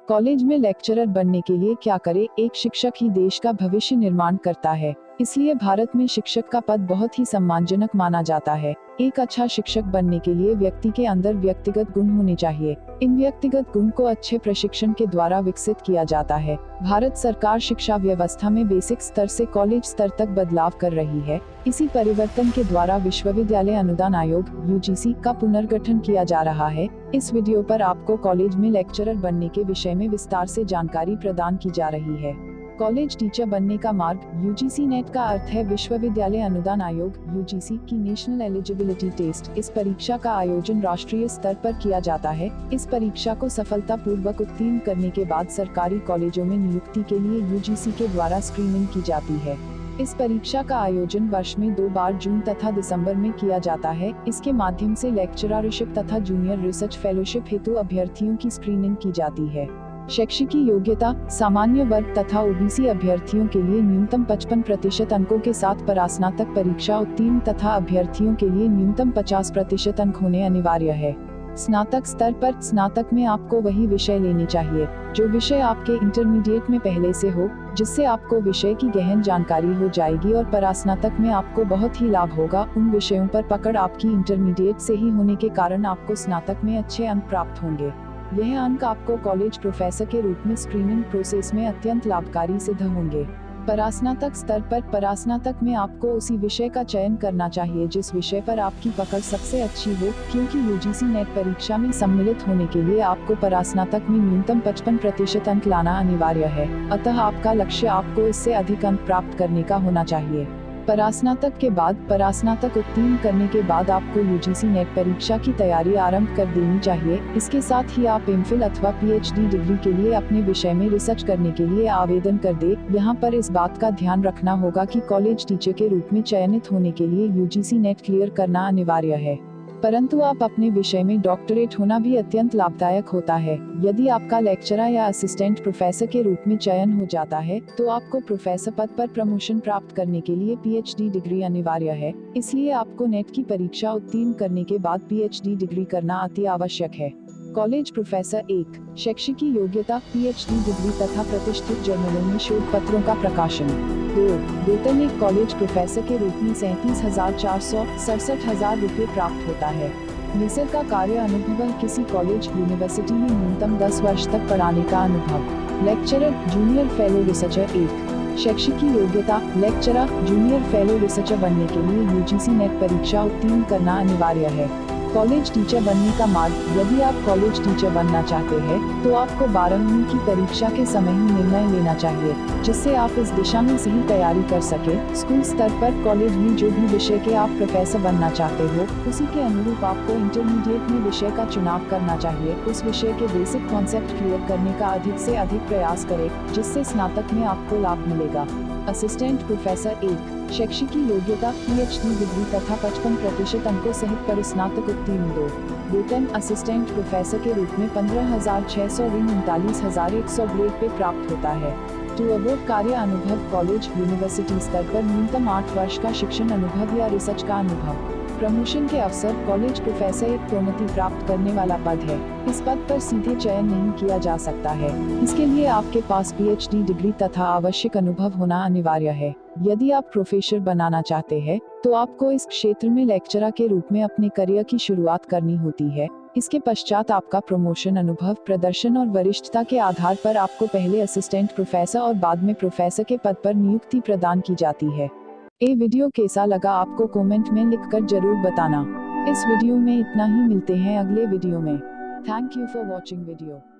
College में lecturer बनने के लिए क्या करें? एक शिक्षक ही देश का भविष्य निर्माण करता है, इसलिए भारत में शिक्षक का पद बहुत ही सम्मानजनक माना जाता है। एक अच्छा शिक्षक बनने के लिए व्यक्ति के अंदर व्यक्तिगत गुण होने चाहिए। इन व्यक्तिगत गुण को अच्छे प्रशिक्षण के द्वारा विकसित किया जाता है। भारत सरकार शिक्षा व्यवस्था में बेसिक स्तर से कॉलेज स्तर तक बदलाव कर रही है। इसी परिवर्तन के द्वारा विश्वविद्यालय अनुदान आयोग (UGC) का पुनर्गठन किया जा रहा है। इस वीडियो पर आपको कॉलेज में लेक्चरर बनने के विषय में विस्तार से जानकारी प्रदान की जा रही है। कॉलेज टीचर बनने का मार्ग। UGC नेट का अर्थ है विश्वविद्यालय अनुदान आयोग (UGC) की नेशनल एलिजिबिलिटी टेस्ट। इस परीक्षा का आयोजन राष्ट्रीय स्तर पर किया जाता है। इस परीक्षा को सफलतापूर्वक उत्तीर्ण करने के बाद सरकारी कॉलेजों में नियुक्ति के लिए UGC के द्वारा स्क्रीनिंग की जाती है। इस परीक्षा का आयोजन वर्ष में 2 बार जून तथा दिसंबर में किया जाता है। इसके माध्यम से लेक्चररशिप तथा जूनियर रिसर्च फेलोशिप हेतु अभ्यर्थियों की स्क्रीनिंग की जाती है। शैक्षिक योग्यता। सामान्य वर्ग तथा OBC अभ्यर्थियों के लिए न्यूनतम 55% अंकों के साथ परास्नातक परीक्षा उत्तीर्ण तथा अभ्यर्थियों के लिए न्यूनतम 50% अंक होने अनिवार्य है। स्नातक स्तर पर। स्नातक में आपको वही विषय लेनी चाहिए जो विषय आपके इंटरमीडिएट में पहले से हो, जिससे आपको विषय की गहन जानकारी हो जाएगी और परास्नातक में आपको बहुत ही लाभ होगा। उन विषयों पर पकड़ आपकी इंटरमीडिएट से ही होने के कारण आपको स्नातक में अच्छे अंक प्राप्त होंगे। यह अंक आपको कॉलेज प्रोफेसर के रूप में स्क्रीनिंग प्रोसेस में अत्यंत लाभकारी सिद्ध होंगे। परास्नातक स्तर पर। परास्नातक में आपको उसी विषय का चयन करना चाहिए जिस विषय पर आपकी पकड़ सबसे अच्छी हो, क्योंकि UGC नेट परीक्षा में सम्मिलित होने के लिए आपको परास्नातक में न्यूनतम 55% अंक लाना अनिवार्य है। अतः आपका लक्ष्य आपको इससे अधिक अंक प्राप्त करने का होना चाहिए। परास्नातक के बाद। परास्नातक उत्तीर्ण करने के बाद आपको UGC नेट परीक्षा की तैयारी आरंभ कर देनी चाहिए। इसके साथ ही आप MPhil अथवा PhD डिग्री के लिए अपने विषय में रिसर्च करने के लिए आवेदन कर दे। यहाँ पर इस बात का ध्यान रखना होगा कि कॉलेज टीचर के रूप में चयनित होने के लिए UGC नेट क्लियर करना अनिवार्य है, परंतु आप अपने विषय में डॉक्टरेट होना भी अत्यंत लाभदायक होता है। यदि आपका लेक्चरर या असिस्टेंट प्रोफेसर के रूप में चयन हो जाता है तो आपको प्रोफेसर पद पर प्रमोशन प्राप्त करने के लिए PhD डिग्री अनिवार्य है। इसलिए आपको नेट की परीक्षा उत्तीर्ण करने के बाद PhD डिग्री करना अति आवश्यक है। College professor. 1. शैक्षिक योग्यता। PhD डिग्री तथा प्रतिष्ठित जर्नलों में शोध पत्रों का प्रकाशन। 2. वेतन। एक कॉलेज प्रोफेसर के रूप में 37,467 रुपये प्राप्त होता है। निसर का कार्य अनुभव। किसी कॉलेज यूनिवर्सिटी में न्यूनतम 10 वर्ष तक पढ़ाने का अनुभव। Lecturer, junior fellow, researcher. 1. शैक्षिक योग्यता। लेक्चरर, जूनियर फेलो, रिसर्चर बनने के लिए UGC नेट परीक्षा उत्तीर्ण करना अनिवार्य है। कॉलेज टीचर बनने का मार्ग। यदि आप कॉलेज टीचर बनना चाहते हैं तो आपको 12वीं की परीक्षा के समय ही निर्णय लेना चाहिए, जिससे आप इस दिशा में सही तैयारी कर सके। स्कूल स्तर पर। कॉलेज में जो भी विषय के आप प्रोफेसर बनना चाहते हो, उसी के अनुरूप आपको इंटरमीडिएट में विषय का चुनाव करना चाहिए। उस विषय के बेसिक कॉन्सेप्ट क्लियर करने का अधिक से अधिक प्रयास करें, जिससे स्नातक में आपको लाभ मिलेगा। Assistant professor. 1. शैक्षिक योग्यता। PhD डिग्री तथा 55% अंकों सहित परिस्नातक उत्तीर्ण। 2. वेतन। असिस्टेंट प्रोफेसर के रूप में 15,600 ऋण 39,100 ग्रेड पे प्राप्त होता है। 2. अबोध कार्य अनुभव। कॉलेज यूनिवर्सिटी स्तर पर न्यूनतम 8 वर्ष का शिक्षण अनुभव या रिसर्च का अनुभव। प्रमोशन के अवसर। कॉलेज प्रोफेसर एक प्रोन्नति प्राप्त करने वाला पद है। इस पद पर सीधे चयन नहीं किया जा सकता है। इसके लिए आपके पास PhD डिग्री तथा आवश्यक अनुभव होना अनिवार्य है। यदि आप प्रोफेसर बनाना चाहते हैं तो आपको इस क्षेत्र में लेक्चरर के रूप में अपने करियर की शुरुआत करनी होती है। इसके पश्चात आपका प्रमोशन अनुभव, प्रदर्शन और वरिष्ठता के आधार पर आपको पहले असिस्टेंट प्रोफेसर और बाद में प्रोफेसर के पद पर नियुक्ति प्रदान की जाती है। ये वीडियो कैसा लगा आपको कमेंट में लिखकर जरूर बताना। इस वीडियो में इतना ही। मिलते हैं अगले वीडियो में। Thank you for watching video.